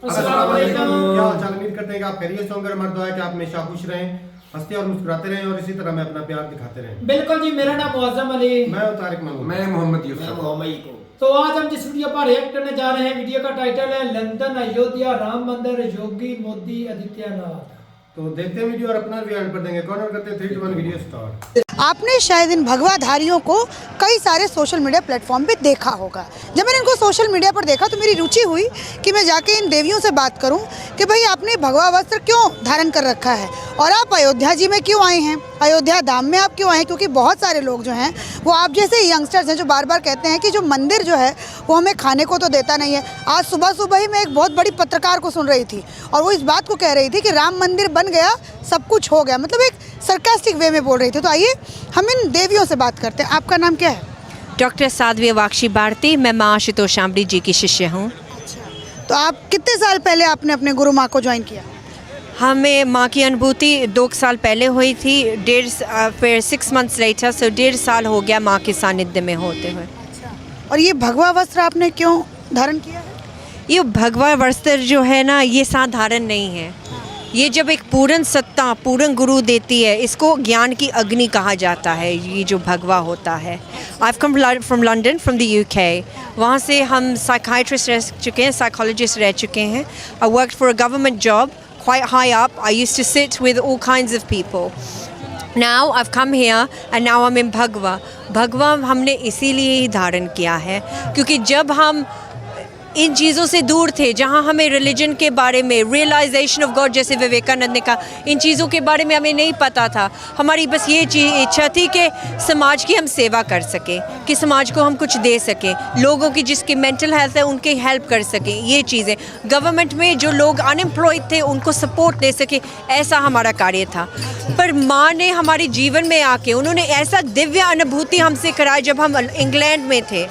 अस्सलाम वालेकुम। क्या हाल चाल, उम्मीद करते हैं कि आप खैरियत से होंगे। हमारी दुआ है कि आप हमेशा खुश रहें, हंसते और मुस्कुराते रहें और इसी तरह में अपना प्यार दिखाते रहें। बिल्कुल जी, मेरा नाम मुअज्जम अली, मैं हूं तारिक महमूद, मैं मोहम्मद यूसुफ। तो आज हम जिस वीडियो पर रिएक्ट करने जा रहे हैं, वीडियो का टाइटल है लंदन अयोध्या राम मंदिर योगी मोदी आदित्यनाथ। तो देखते हैं वीडियो और अपना भी एंड पर देंगे। कॉर्नर करते हैं 3, 2, 1 वीडियो स्टार्ट। आपने शायद इन भगवाधारियों को कई सारे सोशल मीडिया प्लेटफॉर्म पे देखा होगा। जब मैंने इनको सोशल मीडिया पर देखा तो मेरी रुचि हुई कि मैं जाके इन देवियों से बात करूं कि भाई आपने भगवा वस्त्र क्यों धारण कर रखा है और आप अयोध्या जी में क्यों आए हैं, अयोध्या धाम में आप क्यों आए हैं। क्योंकि बहुत सारे लोग जो हैं वो आप जैसे यंगस्टर्स हैं जो बार बार कहते हैं कि जो मंदिर जो है वो हमें खाने को तो देता नहीं है। आज सुबह सुबह ही मैं एक बहुत बड़ी पत्रकार को सुन रही थी और वो इस बात को कह रही थी कि राम मंदिर बन गया, सब कुछ हो गया, मतलब एक सरकास्टिक वे में बोल रही थी। तो आइए हम इन देवियों से बात करते हैं। आपका नाम क्या है? डॉक्टर साध्वी वाक्षी भारती, मैं माँ आशुतोष शामरी जी की शिष्य हूँ। तो आप कितने साल पहले आपने अपने गुरु माँ को ज्वाइन किया? हमें माँ की अनुभूति 2 साल पहले हुई थी, फिर 6 मंथ्स लेटर, सो 1.5 साल हो गया माँ के सानिध्य में होते हुए। और ये भगवा वस्त्र आपने क्यों धारण किया है? ये भगवा वस्त्र जो है ना, ये साधारण नहीं है। ये जब एक पूर्ण सत्ता पूर्ण गुरु देती है, इसको ज्ञान की अग्नि कहा जाता है। ये जो भगवा होता है, I come from London, from the UK. वहाँ से हम साइकाइट्रिस्ट रह चुके हैं, साइकोलॉजिस्ट रह चुके हैं। I work for a government job quite high up. I used to sit with all kinds of people. Now I've come here and now I'm in Bhagwa. Bhagwa हमने इसीलिए ही धारण किया है क्योंकि जब हम इन चीज़ों से दूर थे, जहाँ हमें रिलीजन के बारे में, रियलाइजेशन ऑफ गॉड, जैसे विवेकानंद ने कहा, इन चीज़ों के बारे में हमें नहीं पता था। हमारी बस ये इच्छा थी कि समाज की हम सेवा कर सकें, कि समाज को हम कुछ दे सकें, लोगों की जिसकी मेंटल हेल्थ है उनकी हेल्प कर सकें। ये चीज़ें गवर्नमेंट में जो लोग अनएम्प्लॉयड थे उनको सपोर्ट दे सके, ऐसा हमारा कार्य था। पर माँ ने हमारे जीवन में आके उन्होंने ऐसा दिव्य अनुभूति हमसे कराई। जब हम इंग्लैंड में थे,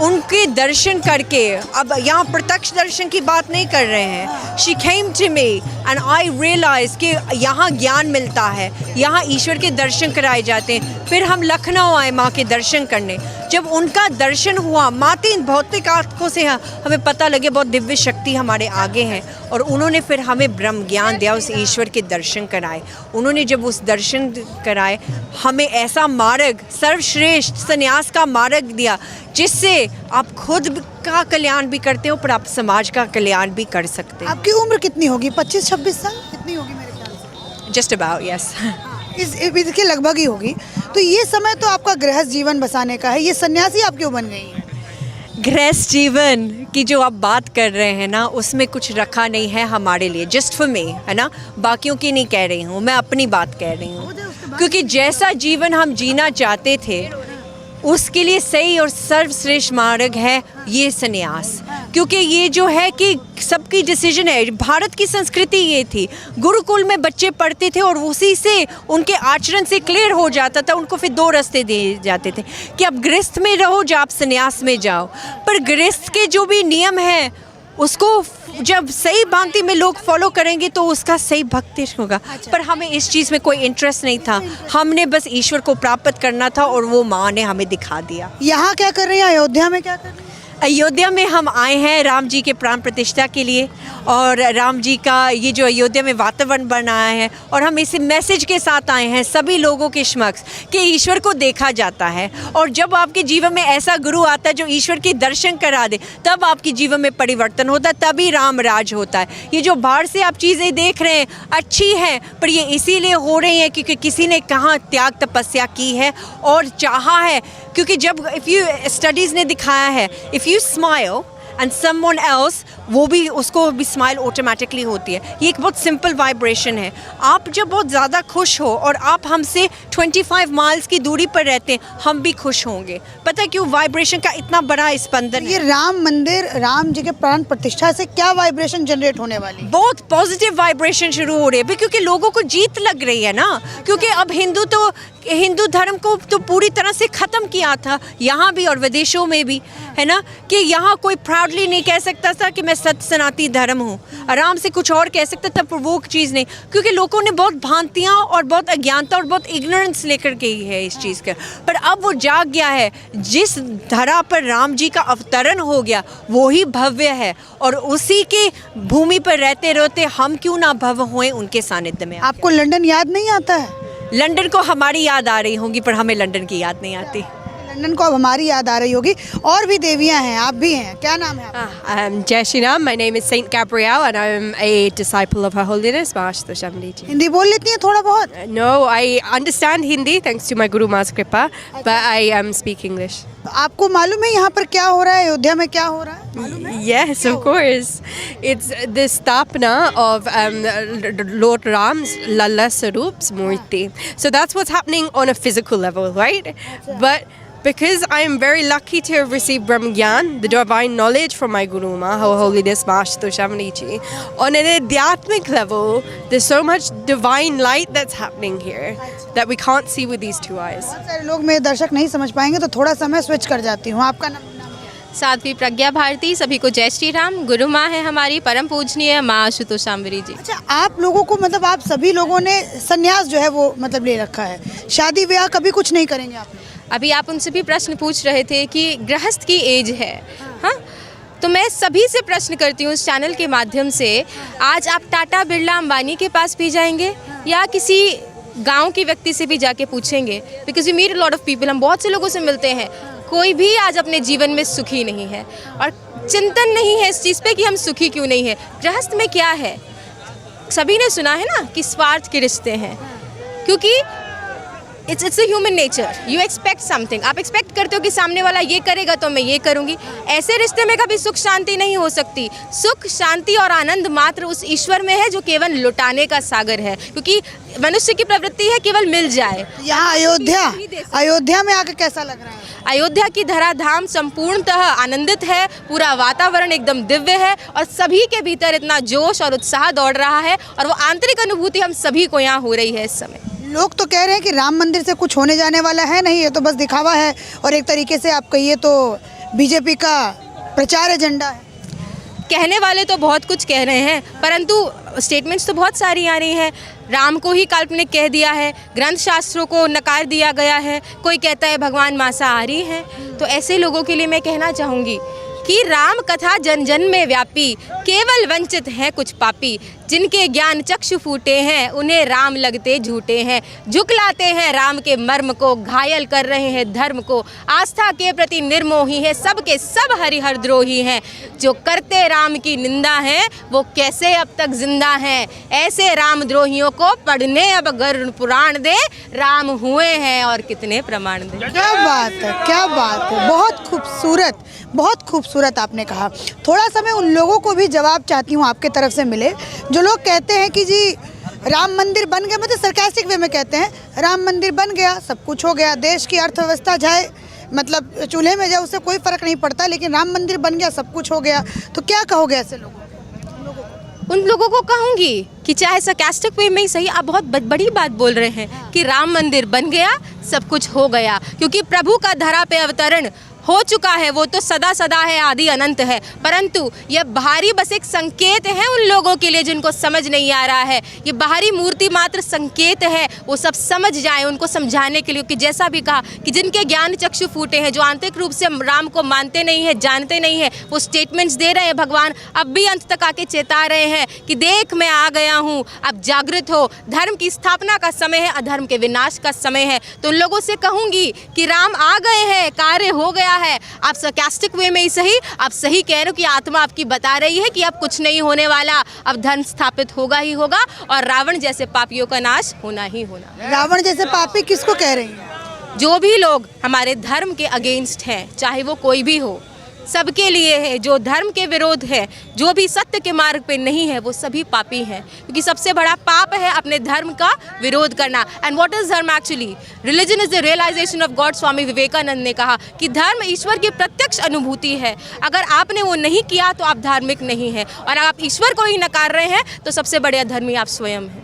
उनके दर्शन करके, अब यहाँ प्रत्यक्ष दर्शन की बात नहीं कर रहे हैं, she came to me and I realize कि यहाँ ज्ञान मिलता है, यहाँ ईश्वर के दर्शन कराए जाते हैं। फिर हम लखनऊ आए माँ के दर्शन करने। जब उनका दर्शन हुआ, माती भौतिक आँखों से हमें पता लगे बहुत दिव्य शक्ति हमारे आगे हैं, और उन्होंने फिर हमें ब्रह्म ज्ञान दिया, उस ईश्वर के दर्शन कराए। उन्होंने जब उस दर्शन कराए, हमें ऐसा मार्ग, सर्वश्रेष्ठ संन्यास का मार्ग दिया जिससे आप खुद का कल्याण भी करते हो पर आप समाज का कल्याण भी कर सकते हैं। आपकी उम्र कितनी होगी? 25-26 साल कितनी होगी मेरे ख्याल से? Just about, yes. इसके लगभग ही होगी। तो ये समय तो आपका गृहस्थ जीवन बसाने का है, ये सन्यासी आप क्यों बन गई हैं? गृहस्थ जीवन की जो आप बात कर रहे हैं ना, उसमें कुछ रखा नहीं है हमारे लिए, जस्ट फॉर मी, है ना। बाकियों की नहीं कह रही हूँ, मैं अपनी बात कह रही हूँ। क्योंकि जैसा जीवन हम जीना चाहते थे उसके लिए सही और सर्वश्रेष्ठ मार्ग है ये संन्यास। क्योंकि ये जो है कि सबकी डिसीजन है। भारत की संस्कृति ये थी, गुरुकुल में बच्चे पढ़ते थे और उसी से उनके आचरण से क्लियर हो जाता था, उनको फिर 2 रास्ते दिए जाते थे कि आप गृहस्थ में रहो या आप संन्यास में जाओ। पर गृहस्थ के जो भी नियम हैं उसको जब सही भांति में लोग फॉलो करेंगे तो उसका सही भक्ति होगा। पर हमें इस चीज़ में कोई इंटरेस्ट नहीं था, हमने बस ईश्वर को प्राप्त करना था और वो माँ ने हमें दिखा दिया। यहाँ क्या कर रही हैं? अयोध्या में क्या कर रही हैं? अयोध्या में हम आए हैं राम जी के प्राण प्रतिष्ठा के लिए, और राम जी का ये जो अयोध्या में वातावरण बनाया है, और हम इस मैसेज के साथ आए हैं सभी लोगों के समक्ष कि ईश्वर को देखा जाता है, और जब आपके जीवन में ऐसा गुरु आता है जो ईश्वर के दर्शन करा दे, तब आपके जीवन में परिवर्तन होता है, तभी राम राज होता है। ये जो बाहर से आप चीज़ें देख रहे हैं अच्छी हैं, पर ये इसीलिए हो रही हैं क्योंकि किसी ने कहाँ त्याग तपस्या की है और चाहा है। क्योंकि जब स्टडीज़ ने दिखाया है, if you smile and someone else, वो भी उसको भी स्माइल ऑटोमेटिकली होती है। ये एक बहुत सिंपल वाइब्रेशन है। आप जब बहुत ज़्यादा खुश हो और आप हमसे 25 माइल्स की दूरी पर रहते हैं, हम भी खुश होंगे। पता है क्यों? वाइब्रेशन का इतना बड़ा स्पंदन ये है। राम मंदिर, राम जी के प्राण प्रतिष्ठा से क्या वाइब्रेशन जनरेट होने वाली है? बहुत पॉजिटिव वाइब्रेशन शुरू हो रही है क्योंकि लोगों को जीत लग रही है ना। क्योंकि अब हिंदू तो हिंदू धर्म को तो पूरी तरह से ख़त्म किया था, यहाँ भी और विदेशों में भी, है ना, कि यहाँ कोई प्राउडली नहीं कह सकता था कि मैं सत्य सनातनी धर्म हूँ। आराम से कुछ और कह सकता था, प्रवोक चीज़ नहीं, क्योंकि लोगों ने बहुत भ्रांतियाँ और बहुत अज्ञानता और बहुत इग्नोरेंस लेकर के ही है इस चीज़ का। पर अब वो जाग गया है, जिस धरा पर राम जी का अवतरण हो गया वो ही भव्य है, और उसी के भूमि पर रहते रहते हम क्यों ना भव्य हुए उनके सानिध्य में। आपको लंदन याद नहीं आता है? लंदन को हमारी याद आ रही होंगी, पर हमें लंदन की याद नहीं आती। लंदन को अब हमारी याद आ रही होगी। और भी देवियां हैं, आप भी हैं, क्या नाम है आपका? Jai Shri Ram. My name is Saint Gabrielle and I'm a disciple of Her Holiness Mahashto Shamli ji. Hindi बोल लेती हैं थोड़ा बहुत? No, I understand Hindi thanks to my Guru Ma's Kripa, but I speak English. आपको मालूम है यहाँ पर क्या हो रहा है, अयोध्या में क्या हो रहा है? मालूम है? Yes, of course. It's the sthapna of Lord Ram's Lalla Sarup's Murti. So that's what's happening on a physical level, right? But because I am very lucky to have received Brahm Gyan, the divine knowledge from my Guru Ma, Her Holiness Mahashto Shamli ji, on an adhyatmic level, there's so much divine light that's happening here that we can't see with these two eyes. बहुत सारे लोग मेरे दर्शक नहीं समझ पाएंगे तो थोड़ा सा मैं स्विच कर जाती हूँ। आपका नाम? साध्वी प्रज्ञा भारती। सभी को जय श्री राम। गुरु माँ है हमारी परम पूजनीय माँ आशुतोषाम्बरी जी। अच्छा, आप लोगों को मतलब आप सभी लोगों ने संन्यास जो है वो मतलब ले रखा है, शादी ब्याह कभी कुछ नहीं करेंगे आप लोग? अभी आप उनसे भी प्रश्न पूछ रहे थे कि गृहस्थ की एज है, हाँ, तो मैं सभी से प्रश्न करती हूँ इस चैनल के माध्यम से, आज आप टाटा बिरला अंबानी के पास भी जाएंगे या किसी गांव के व्यक्ति से भी जाके पूछेंगे? Because we meet a lot of people, हम बहुत से लोगों से मिलते हैं, कोई भी आज अपने जीवन में सुखी नहीं है और चिंतन नहीं है इस चीज़ पे कि हम सुखी क्यों नहीं है। गृहस्थ में क्या है? सभी ने सुना है ना कि स्वार्थ के रिश्ते हैं, क्योंकि it's a human nature. You expect something, आप एक्सपेक्ट करते हो कि सामने वाला ये करेगा तो मैं ये करूँगी। ऐसे रिश्ते में कभी सुख शांति नहीं हो सकती। सुख शांति और आनंद मात्र उस ईश्वर में है जो केवल लुटाने का सागर है, क्योंकि मनुष्य की प्रवृत्ति है केवल मिल जाए। यहाँ अयोध्या में आके कैसा लग रहा है? अयोध्या की धराधाम संपूर्णतः आनंदित है, पूरा वातावरण एकदम दिव्य है और सभी के भीतर इतना जोश और उत्साह दौड़ रहा है और वो आंतरिक अनुभूति हम सभी को यहाँ हो रही है इस समय। लोग तो कह रहे हैं कि राम मंदिर से कुछ होने जाने वाला है नहीं, ये तो बस दिखावा है और एक तरीके से आप कहिए तो बीजेपी का प्रचार एजेंडा है। कहने वाले तो बहुत कुछ कह रहे हैं, परंतु स्टेटमेंट्स तो बहुत सारी आ रही हैं। राम को ही काल्पनिक कह दिया है, ग्रंथ शास्त्रों को नकार दिया गया है, कोई कहता है भगवान मांसाहारी हैं। तो ऐसे लोगों के लिए मैं कहना चाहूँगी कि राम कथा जन जन में व्यापी, केवल वंचित हैं कुछ पापी, जिनके ज्ञान चक्षु फूटे हैं उन्हें राम लगते झूठे हैं। झुकलाते हैं राम के मर्म को, घायल कर रहे हैं धर्म को, आस्था के प्रति निर्मोही है, सबके सब हरिहर द्रोही हैं। जो करते राम की निंदा है वो कैसे अब तक जिंदा हैं। ऐसे राम द्रोहियों को पढ़ने अब गरुड़ पुराण दे, राम हुए हैं और कितने प्रमाण दे। क्या बात है, क्या बात है, बहुत खूबसूरत, बहुत खूबसूरत आपने कहा। थोड़ा सा मैं उन लोगों को भी जवाब चाहती हूँ आपके तरफ से मिले जो लोग कहते हैं कि जी राम मंदिर बन गया, मतलब सरकास्टिक वे में कहते हैं राम मंदिर बन गया सब कुछ हो गया, देश की अर्थव्यवस्था जाए मतलब चूल्हे में जाए उससे कोई फर्क नहीं पड़ता, लेकिन राम मंदिर बन गया सब कुछ हो गया। तो क्या कहोगे ऐसे लोगों को? उन लोगों को कहूँगी कि चाहे सरकास्टिक वे में ही सही, आप बहुत बड़ी बात बोल रहे हैं कि राम मंदिर बन गया सब कुछ हो गया, क्योंकि प्रभु का धरा पे अवतरण हो चुका है, वो तो सदा सदा है, आदि अनंत है। परंतु यह बाहरी बस एक संकेत है उन लोगों के लिए जिनको समझ नहीं आ रहा है। ये बाहरी मूर्ति मात्र संकेत है, वो सब समझ जाए उनको समझाने के लिए कि जैसा भी कहा कि जिनके ज्ञान चक्षु फूटे हैं, जो आंतरिक रूप से राम को मानते नहीं है, जानते नहीं है, वो स्टेटमेंट्स दे रहे हैं। भगवान अब भी अंत तक आके चेता रहे हैं कि देख मैं आ गया हूँ, अब जागृत हो, धर्म की स्थापना का समय है, अधर्म के विनाश का समय है। तो उन लोगों से कहूँगी कि राम आ गए हैं, कार्य हो गया है। आप सरकास्टिक वे में ही सही, आप सही कह रहे हो कि आत्मा आपकी बता रही है कि अब कुछ नहीं होने वाला, अब धर्म स्थापित होगा ही होगा और रावण जैसे पापियों का नाश होना ही होना। रावण जैसे पापी किसको कह रही हैं? जो भी लोग हमारे धर्म के अगेंस्ट हैं, चाहे वो कोई भी हो, सबके लिए है। जो धर्म के विरोध है, जो भी सत्य के मार्ग पे नहीं है, वो सभी पापी हैं, क्योंकि सबसे बड़ा पाप है अपने धर्म का विरोध करना। And what is dharma actually? Religion is the realization of God. Swami Vivekananda ने कहा कि धर्म ईश्वर की प्रत्यक्ष अनुभूति है। अगर आपने वो नहीं किया तो आप धार्मिक नहीं हैं, और आप ईश्वर को ही नकार रहे हैं तो सबसे बड़े अधर्मी आप स्वयं हैं।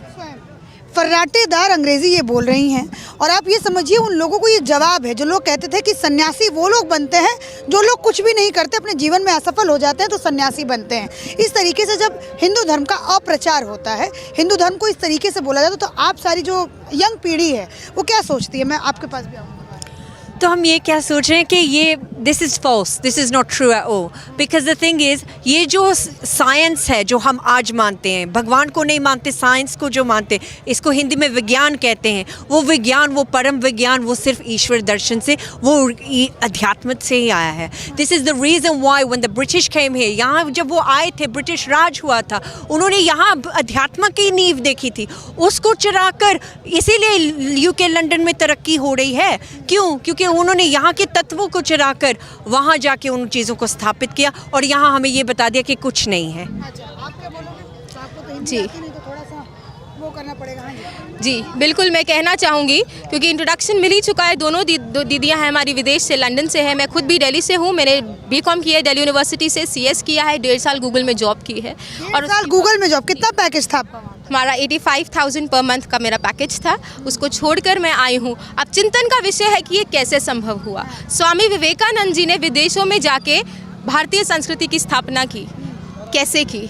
फर्राटेदार अंग्रेजी ये बोल रही हैं। और आप ये समझिए उन लोगों को ये जवाब है जो लोग कहते थे कि सन्यासी वो लोग बनते हैं जो लोग कुछ भी नहीं करते, अपने जीवन में असफल हो जाते हैं तो सन्यासी बनते हैं। इस तरीके से जब हिंदू धर्म का अप्रचार होता है, हिंदू धर्म को इस तरीके से बोला जाता है, तो आप सारी जो यंग पीढ़ी है वो क्या सोचती है? मैं आपके पास भी आऊँगा। तो हम ये क्या सोच रहे हैं कि ये this is false, this is not true at all, because the thing is ये जो साइंस है जो हम आज मानते हैं, भगवान को नहीं मानते, साइंस को जो मानते, इसको हिंदी में विज्ञान कहते हैं, वो विज्ञान, वो परम विज्ञान, वो सिर्फ ईश्वर दर्शन से, वो अध्यात्म से ही आया है। This is the reason why when the British came here, यहाँ जब वो आए थे, ब्रिटिश राज हुआ था, उन्होंने यहाँ अध्यात्म की नींव देखी थी, उसको चुराकर इसीलिए यूके लंदन में तरक्की हो रही है। क्यों? क्योंकि उन्होंने यहाँ के तत्वों को चुराकर वहाँ जाके उन चीज़ों को स्थापित किया और यहाँ हमें ये बता दिया कि कुछ नहीं है। अच्छा, आप क्या बोलोगे? आपको तो हिंदी जी। आती नहीं तो थोड़ा सा वो करना पड़ेगा। हाँ जी। जी बिल्कुल, मैं कहना चाहूँगी क्योंकि इंट्रोडक्शन मिल ही चुका है। दोनों दीदियाँ हैं हमारी, विदेश से, लंदन से है। मैं खुद भी दिल्ली से हूँ। मैंने बीकॉम किया है दिल्ली यूनिवर्सिटी से, CS किया है, 1.5 साल गूगल में जॉब की है। और साल गूगल में जॉब, कितना पैकेज था आपका? हमारा 85,000 पर मंथ का मेरा पैकेज था, उसको छोड़कर मैं आई हूँ। अब चिंतन का विषय है कि ये कैसे संभव हुआ। स्वामी विवेकानंद जी ने विदेशों में जाके भारतीय संस्कृति की स्थापना की, कैसे की?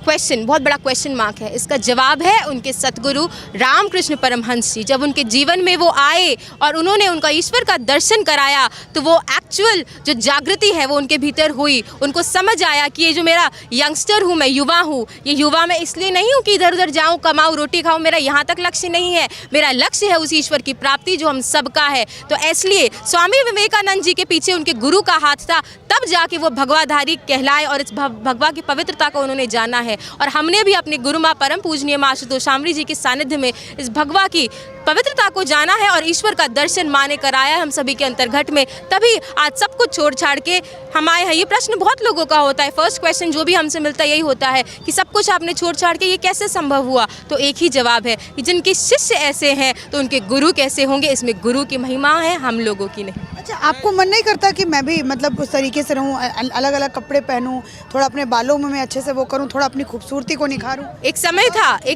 क्वेश्चन, बहुत बड़ा क्वेश्चन मार्क है। इसका जवाब है उनके सतगुरु रामकृष्ण परमहंस जी। जब उनके जीवन में वो आए और उन्होंने उनका ईश्वर का दर्शन कराया तो वो एक्चुअल जो जागृति है वो उनके भीतर हुई। उनको समझ आया कि ये जो मेरा यंगस्टर हूँ, मैं युवा हूँ, ये युवा मैं इसलिए नहीं हूँ कि इधर उधर जाऊँ, कमाऊँ, रोटी खाऊँ, मेरा यहाँ तक लक्ष्य नहीं है। मेरा लक्ष्य है उस ईश्वर की प्राप्ति जो हम सबका है। तो इसलिए स्वामी विवेकानंद जी के पीछे उनके गुरु का हाथ था, तब जाके वो भगवाधारी कहलाए और इस भगवा की पवित्रता को उन्होंने जाना है। और हमने भी अपने गुरु माँ परम पूजनीय माँ आशुतोष शामरी जी के सानिध्य में इस भगवा की पवित्रता को जाना है और ईश्वर का दर्शन माँ ने कराया हम सभी के अंतर्घट में। तभी आज सब कुछ छोड़ छाड़ के हम आए हैं। ये प्रश्न बहुत लोगों का होता है, फर्स्ट क्वेश्चन जो भी हमसे मिलता है यही होता है कि सब कुछ आपने छोड़ छाड़ के ये कैसे संभव हुआ? तो एक ही जवाब है कि जिनके शिष्य ऐसे हैं तो उनके गुरु कैसे होंगे? इसमें गुरु की महिमा है, हम लोगों की नहीं। अच्छा, आपको मन नहीं करता कि मैं भी मतलब उस तरीके से रहूं, अलग अलग कपड़े पहनूं, थोड़ा अपने बालों में मैं अच्छे से वो करूं, थोड़ा अपनी खूबसूरती को निखारूं? एक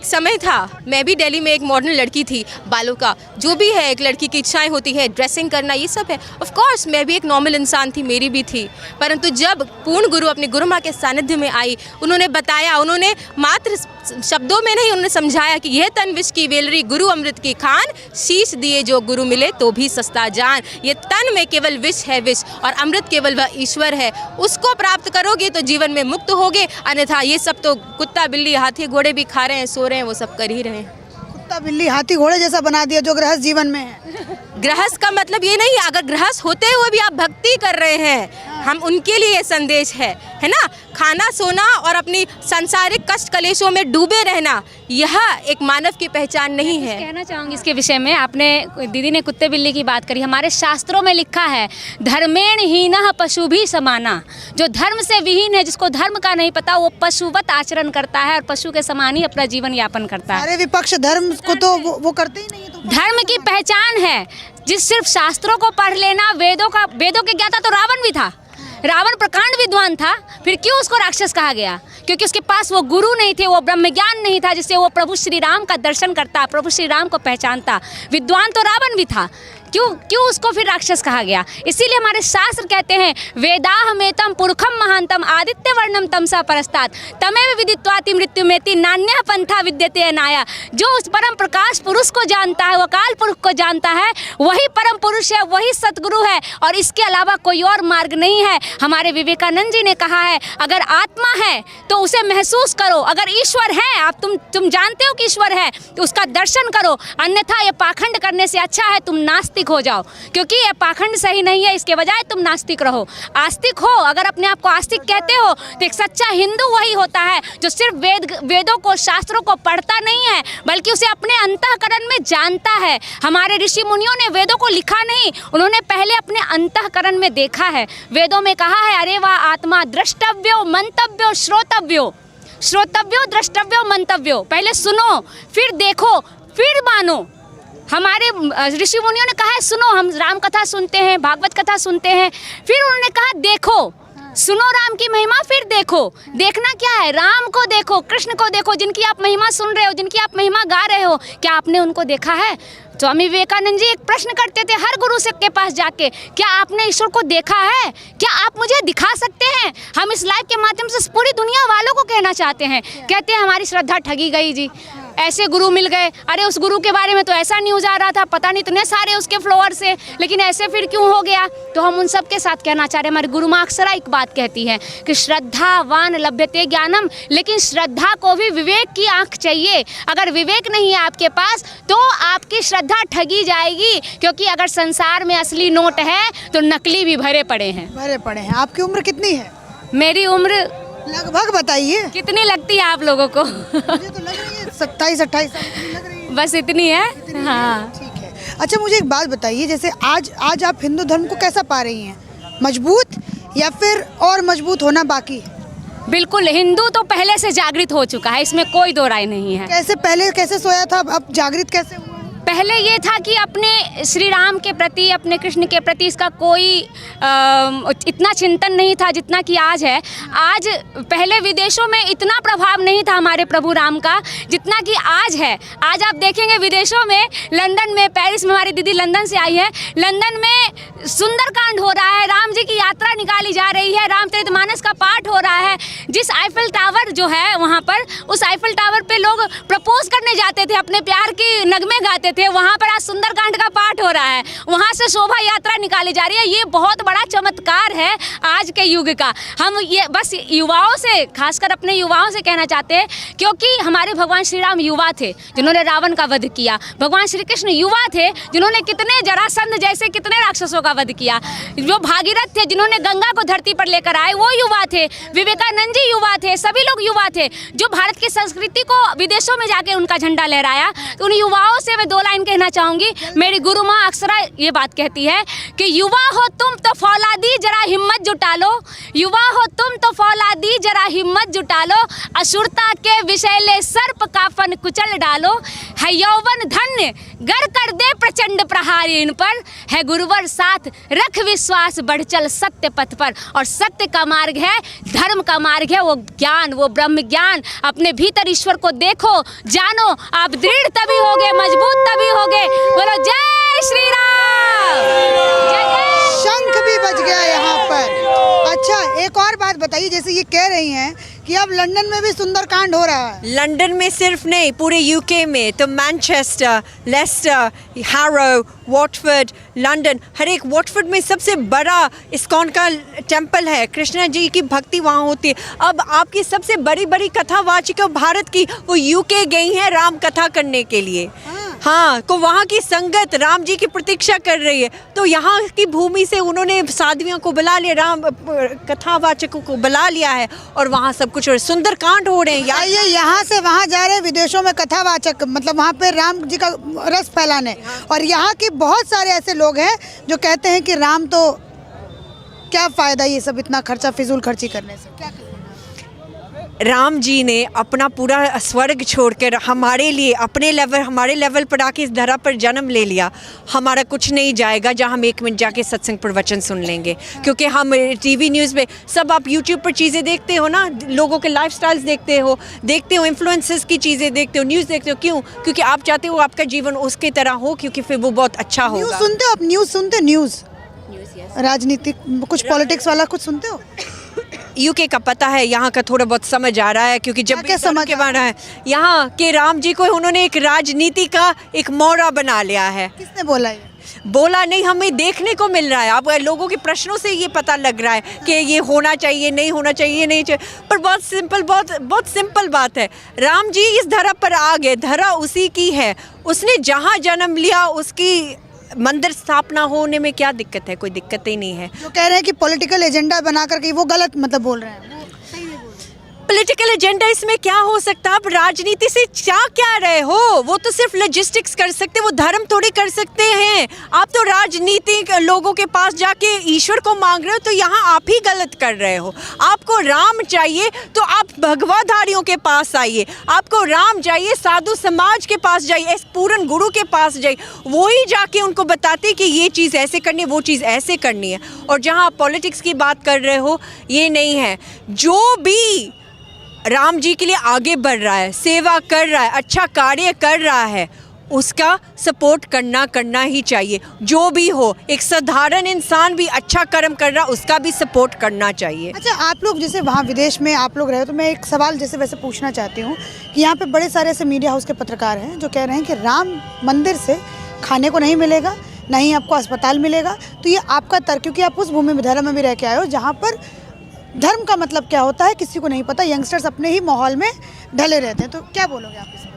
समय था मैं भी दिल्ली में एक मॉडर्न लड़की थी। बालों का जो भी है, एक लड़की की इच्छाएं होती है, ड्रेसिंग करना, ये सब है। ऑफ कोर्स मैं भी एक नॉर्मल इंसान थी, मेरी भी थी। परंतु जब पूर्ण गुरु अपने गुरु माँ के सानिध्य में आई, उन्होंने बताया, उन्होंने मात्र शब्दों में नहीं, उन्होंने समझाया कि यह तन विष की वेलरी, गुरु अमृत की खान, शीश दिए जो गुरु मिले तो भी सस्ता जान। ये तन में केवल विष है विष और अमृत केवल वह ईश्वर है। उसको प्राप्त करोगे तो जीवन में मुक्त होगे, अन्यथा ये सब तो कुत्ता बिल्ली हाथी घोड़े भी खा रहे हैं, सो रहे हैं, वो सब कर ही रहे हैं। कुत्ता बिल्ली हाथी घोड़े जैसा बना दिया जो गृहस्थ जीवन में है। गृहस्थ का मतलब ये नहीं, अगर गृहस्थ होते हुए भी आप भक्ति कर रहे हैं, हम उनके लिए ये संदेश है ना। खाना, सोना और अपनी सांसारिक कष्ट कलेशों में डूबे रहना, यह एक मानव की पहचान नहीं है। कहना चाहूँगी इसके विषय में, आपने दीदी ने कुत्ते बिल्ली की बात करी। हमारे शास्त्रों में लिखा है, धर्मेण हीनः पशु भी समाना। जो धर्म से विहीन है, जिसको धर्म का नहीं पता, वो पशुवत आचरण करता है और पशु के समान ही अपना जीवन यापन करता है। सारे विपक्ष धर्म को तो वो करते ही नहीं है। तो धर्म की पहचान है जिस सिर्फ शास्त्रों को पढ़ लेना। वेदों के ज्ञाता तो रावण भी था। रावण प्रकांड विद्वान था, फिर क्यों उसको राक्षस कहा गया? क्योंकि उसके पास वो गुरु नहीं थे, वो ब्रह्म ज्ञान नहीं था जिससे वो प्रभु श्री राम का दर्शन करता, प्रभु श्री राम को पहचानता। विद्वान तो रावण भी था, क्यों उसको फिर राक्षस कहा गया? इसीलिए हमारे शास्त्र कहते हैं, वेदाहमेतम पुरखम महांतम आदित्य वर्णम तमसा परस्तात् तमेव विदित्वाति मृत्युमेति नान्यः पंथा विद्यते अनाया। जो उस परम प्रकाश पुरुष को जानता है, वो अकाल पुरुष को जानता है, वही परम पुरुष है, वही सतगुरु है और इसके अलावा कोई और मार्ग नहीं है। हमारे विवेकानंद जी ने कहा है, अगर आत्मा है तो उसे महसूस करो, अगर ईश्वर है, आप तुम जानते हो कि ईश्वर है, तो उसका दर्शन करो, अन्यथा ये पाखंड करने से अच्छा है तुम नास्तिक हो जाओ, क्योंकि ये पाखंड सही नहीं है। इसके बजाय तुम नास्तिक रहो, आस्तिक हो। अगर अपने आप को आस्तिक कहते हो तो एक सच्चा हिंदू वही होता है जो सिर्फ वेदों को, शास्त्रों को पढ़ता नहीं है, बल्कि उसे अपने अंतःकरण में जानता है। हमारे ऋषि मुनियों ने वेदों को लिखा नहीं, उन्होंने पहले अपने अंतःकरण में देखा है। वेदों में कहा है, अरे वाह आत्मा द्रष्टव्यो मंतव्यो श्रोतव्यो, श्रोतव्यो द्रष्टव्यो मंतव्यो। पहले सुनो, फिर देखो, फिर मानो। हमारे ऋषि मुनियों ने कहा है, सुनो, हम राम कथा सुनते हैं, भागवत कथा सुनते हैं, फिर उन्होंने कहा देखो, सुनो राम की महिमा फिर देखो। देखना क्या है, राम को देखो, कृष्ण को देखो, जिनकी आप महिमा सुन रहे हो, जिनकी आप महिमा गा रहे हो, क्या आपने उनको देखा है? स्वामी विवेकानंद जी एक प्रश्न करते थे हर गुरु से के पास जाके, क्या आपने ईश्वर को देखा है? क्या आप मुझे दिखा सकते हैं? हम इस लाइव के माध्यम से पूरी दुनिया वालों को कहना चाहते हैं। कहते हैं हमारी श्रद्धा ठगी गई जी, ऐसे गुरु मिल गए, अरे उस गुरु के बारे में तो ऐसा न्यूज़ आ रहा था, पता नहीं इतने सारे उसके फॉलोअर्स से, लेकिन ऐसे फिर क्यों हो गया? तो हम उन सब के साथ कहना चाह रहे हैं, हमारी गुरु माँ अक्सर एक बात कहती है कि श्रद्धावान लभ्यते ज्ञानम, लेकिन श्रद्धा को भी विवेक की आंख चाहिए। अगर विवेक नहीं है आपके पास तो आपकी श्रद्धा ठगी जाएगी, क्योंकि अगर संसार में असली नोट है तो नकली भी भरे पड़े हैं। भरे पड़े हैं। आपकी उम्र कितनी है? मेरी उम्र लगभग बताइए। कितनी लगती है आप लोगों को? मुझे तो लग रही है 27-28 साल की लग रही है। बस इतनी है। हाँ ठीक है। अच्छा मुझे एक बात बताइए, जैसे आज आप हिंदू धर्म को कैसा पा रही हैं? मजबूत या फिर और मजबूत होना बाकी है? बिल्कुल, हिंदू तो पहले से जागृत हो चुका है, इसमें कोई दो राय नहीं है। कैसे पहले कैसे सोया था, अब जागृत कैसे हुआ? पहले ये था कि अपने श्री राम के प्रति, अपने कृष्ण के प्रति इसका कोई इतना चिंतन नहीं था जितना कि आज है। आज पहले विदेशों में इतना प्रभाव नहीं था हमारे प्रभु राम का जितना कि आज है। आज आप देखेंगे विदेशों में, लंदन में, पेरिस में, हमारी दीदी लंदन से आई है, लंदन में सुंदरकांड हो रहा है, राम जी की यात्रा निकाली जा रही है, रामचरितमानस का पाठ हो रहा है। जिस आईफिल टावर जो है वहाँ पर, उस आईफिल टावर पे लोग प्रपोज करने जाते थे, अपने प्यार की नगमे गाते थे, वहाँ पर आज सुंदरकांड का पाठ हो रहा है, वहाँ से शोभा यात्रा निकाली जा रही है। ये बहुत बड़ा चमत्कार है आज के युग का। हम ये बस युवाओं से, खासकर अपने युवाओं से कहना चाहते हैं, क्योंकि हमारे भगवान श्री राम युवा थे जिन्होंने रावण का वध किया, भगवान श्री कृष्ण युवा थे जिन्होंने कितने जरासंध जैसे कितने राक्षसों का वध किया, जो भागीरथ थे जिन्होंने गंगा को धरती पर लेकर आए वो युवा थे, विवेकानंद जी युवा थे, सभी लोग युवा थे, जो भारत की संस्कृति को विदेशों में जाके उनका झंडा लहराया। तो उन युवाओं से मैं 2 लाइन कहना चाहूँगी। मेरी गुरु माँ अक्सर ये बात कहती है कि युवा हो तुम तो फौलादी जरा हिम्मत जुटा लो, युवा हो तुम तो फौलादी जरा हिम्मत जुटा लो, असुरता के विषैले सर्प का फन कुचल डालो, है यौवन धन्य गर कर दे प्रचंड प्रहार इन पर, है गुरुवर साथ रख विश्वास बढ़ चल सत्य पथ पर। और सत्य का मार्ग है, धर्म का मार्ग है वो ज्ञान, वो ब्रह्म ज्ञान। अपने भीतर ईश्वर को देखो, जानो, आप दृढ़ तभी होगे, मजबूत तभी होगे। बोलो जय श्री राम। शंख भी बज गया यहाँ पर। अच्छा एक और बात बताइए, जैसे ये कह रही हैं कि अब लंदन में भी सुंदरकांड हो रहा है। लंदन में सिर्फ नहीं, पूरे यूके में, तो Manchester, Leicester, Harrow, Watford, London, हर एक वॉटफोर्ड में सबसे बड़ा इस्कॉन का टेंपल है, कृष्णा जी की भक्ति वहाँ होती है। अब आपकी सबसे बड़ी बड़ी कथावाचिका भारत की वो यूके गई हैं राम कथा करने के लिए। हाँ, तो वहाँ की संगत राम जी की प्रतीक्षा कर रही है, तो यहाँ की भूमि से उन्होंने साध्वियों को बुला लिया, राम कथावाचकों को बुला लिया है, और वहाँ सब कुछ और सुंदरकांड हो रहे हैं। ये यहाँ से वहाँ जा रहे हैं विदेशों में कथावाचक, मतलब वहाँ पे राम जी का रस फैलाने, और यहाँ के बहुत सारे ऐसे लोग हैं जो कहते हैं कि राम तो क्या फ़ायदा ये सब इतना खर्चा, फिजूल खर्ची करने से। क्या राम जी ने अपना पूरा स्वर्ग छोड़कर हमारे लिए अपने लेवल, हमारे लेवल पर आके इस धरा पर जन्म ले लिया। हमारा कुछ नहीं जाएगा जहाँ हम 1 मिनट जाके सत्संग प्रवचन सुन लेंगे, क्योंकि हम टीवी न्यूज़ पे सब, आप यूट्यूब पर चीज़ें देखते हो ना, लोगों के लाइफस्टाइल्स देखते हो, इन्फ्लुएंसर्स की चीज़ें देखते हो, न्यूज़ देखते हो। क्यों? क्योंकि आप चाहते हो आपका जीवन उसके तरह हो, क्योंकि फिर वो बहुत अच्छा होगा। न्यूज़ सुनते हो आप? न्यूज़ सुनते हो? न्यूज़ राजनीतिक कुछ पॉलिटिक्स वाला कुछ सुनते हो? यूके का पता है, यहाँ का थोड़ा बहुत समझ आ रहा है, क्योंकि जब क्या समझ के बारे है, यहाँ के राम जी को उन्होंने एक राजनीति का एक मोहरा बना लिया है। किसने बोला ये? बोला नहीं, हमें देखने को मिल रहा है। अब लोगों के प्रश्नों से ये पता लग रहा है कि ये होना चाहिए, नहीं होना चाहिए, नहीं चाहिए। पर बहुत सिंपल बात है, राम जी इस धरा पर आ गए, धरा उसी की है, उसने जहाँ जन्म लिया उसकी मंदिर स्थापना होने में क्या दिक्कत है? कोई दिक्कत ही नहीं है। जो कह रहे हैं कि पॉलिटिकल एजेंडा बना करके वो गलत मतलब बोल रहे हैं, वो सही नहीं बोल रहे। पॉलिटिकल एजेंडा इसमें क्या हो सकता है? आप राजनीति से क्या रहे हो? वो तो सिर्फ लॉजिस्टिक्स कर सकते, वो धर्म थोड़ी कर सकते हैं। आप तो राजनीतिक लोगों के पास जाके ईश्वर को मांग रहे हो, तो यहाँ आप ही गलत कर रहे हो। आपको राम चाहिए तो आप भगवाधारियों के पास आइए, आपको राम चाहिए साधु समाज के पास जाइए, इस पूर्ण गुरु के पास जाइए, वो ही जाके उनको बताते कि ये चीज़ ऐसे करनी है, वो चीज़ ऐसे करनी है। और जहाँ आप पॉलिटिक्स की बात कर रहे हो, ये नहीं है। जो भी राम जी के लिए आगे बढ़ रहा है, सेवा कर रहा है, अच्छा कार्य कर रहा है, उसका सपोर्ट करना ही चाहिए। जो भी हो, एक साधारण इंसान भी अच्छा कर्म कर रहा, उसका भी सपोर्ट करना चाहिए। अच्छा, आप लोग जैसे वहाँ विदेश में आप लोग रहे हो, तो मैं एक सवाल जैसे वैसे पूछना चाहती हूँ कि यहाँ पे बड़े सारे ऐसे मीडिया हाउस के पत्रकार हैं जो कह रहे हैं कि राम मंदिर से खाने को नहीं मिलेगा, ना ही आपको अस्पताल मिलेगा। तो ये आपका तर्क, क्योंकि आप उस भूमि में धर्म में भी रह के आए हो जहाँ पर धर्म का मतलब क्या होता है किसी को नहीं पता, यंगस्टर्स अपने ही माहौल में ढले रहते हैं, तो क्या बोलोगे आप इसमें?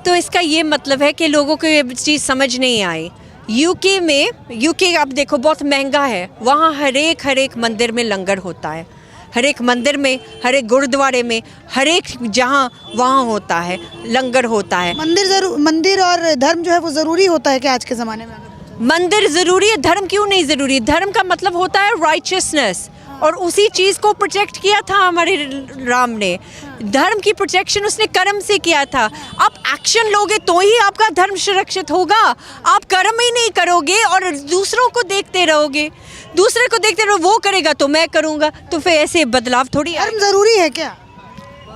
तो इसका ये मतलब है कि लोगों को ये चीज़ समझ नहीं आई। यूके आप देखो बहुत महंगा है, वहाँ हर एक मंदिर में लंगर होता है, हर एक मंदिर में, हर एक गुरुद्वारे में, हर एक जहाँ वहाँ होता है, लंगर होता है। मंदिर और धर्म जो है वो ज़रूरी होता है कि आज के ज़माने में? मंदिर ज़रूरी है, धर्म क्यों नहीं ज़रूरी? धर्म का मतलब होता है राइचियसनेस, और उसी चीज़ को प्रोटेक्ट किया था हमारे राम ने। धर्म की प्रोटेक्शन उसने कर्म से किया था। आप एक्शन लोगे तो ही आपका धर्म सुरक्षित होगा। आप कर्म ही नहीं करोगे और दूसरों को देखते रहोगे, वो करेगा तो मैं करूँगा, तो फिर ऐसे बदलाव थोड़ी। धर्म ज़रूरी है क्या?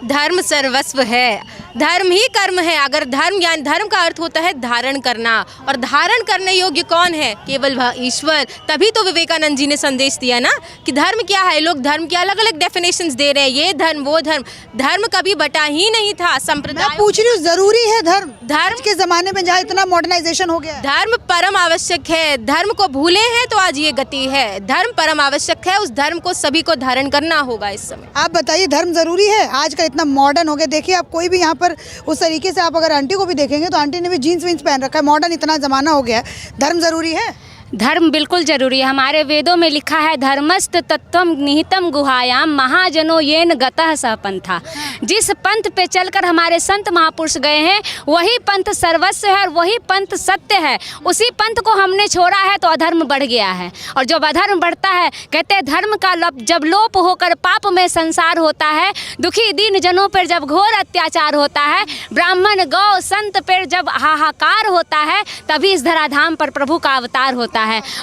धर्म सर्वस्व है, धर्म ही कर्म है। अगर धर्म का अर्थ होता है धारण करना, और धारण करने योग्य कौन है? केवल ईश्वर। तभी तो विवेकानंद जी ने संदेश दिया ना कि धर्म क्या है। लोग धर्म की अलग अलग डेफिनेशंस दे रहे हैं, ये धर्म वो धर्म। धर्म कभी बटा ही नहीं था, संप्रदाय। मैं पूछ रही हूँ, जरूरी है धर्म धर्म के जमाने में जहाँ इतना मॉडर्नाइजेशन हो गया है? धर्म परम आवश्यक है। धर्म को भूले हैं तो आज ये गति है। धर्म परम आवश्यक है, उस धर्म को सभी को धारण करना होगा इस समय। आप बताइए, धर्म जरूरी है? आज का इतना मॉडर्न हो गया, देखिए आप कोई भी यहाँ पर उस तरीके से, आप अगर आंटी को भी देखेंगे तो आंटी ने भी जीन्स वीन्स पहन रखा है। मॉडर्न इतना जमाना हो गया है, धर्म जरूरी है? धर्म बिल्कुल जरूरी है। हमारे वेदों में लिखा है धर्मस्थ तत्वम निहितम गुहायाम महाजनो येन गतः सह पंथा। जिस पंथ पे चलकर हमारे संत महापुरुष गए हैं वही पंथ सर्वस्व है और वही पंथ सत्य है। उसी पंथ को हमने छोड़ा है तो अधर्म बढ़ गया है, और जब अधर्म बढ़ता है, कहते हैं धर्म का जब लोप होकर पाप में संसार होता है, दुखी दीन जनों पर जब घोर अत्याचार होता है, ब्राह्मण गौ संत पर जब हाहाकार होता है, तभी इस धराधाम पर प्रभु का अवतार होता है।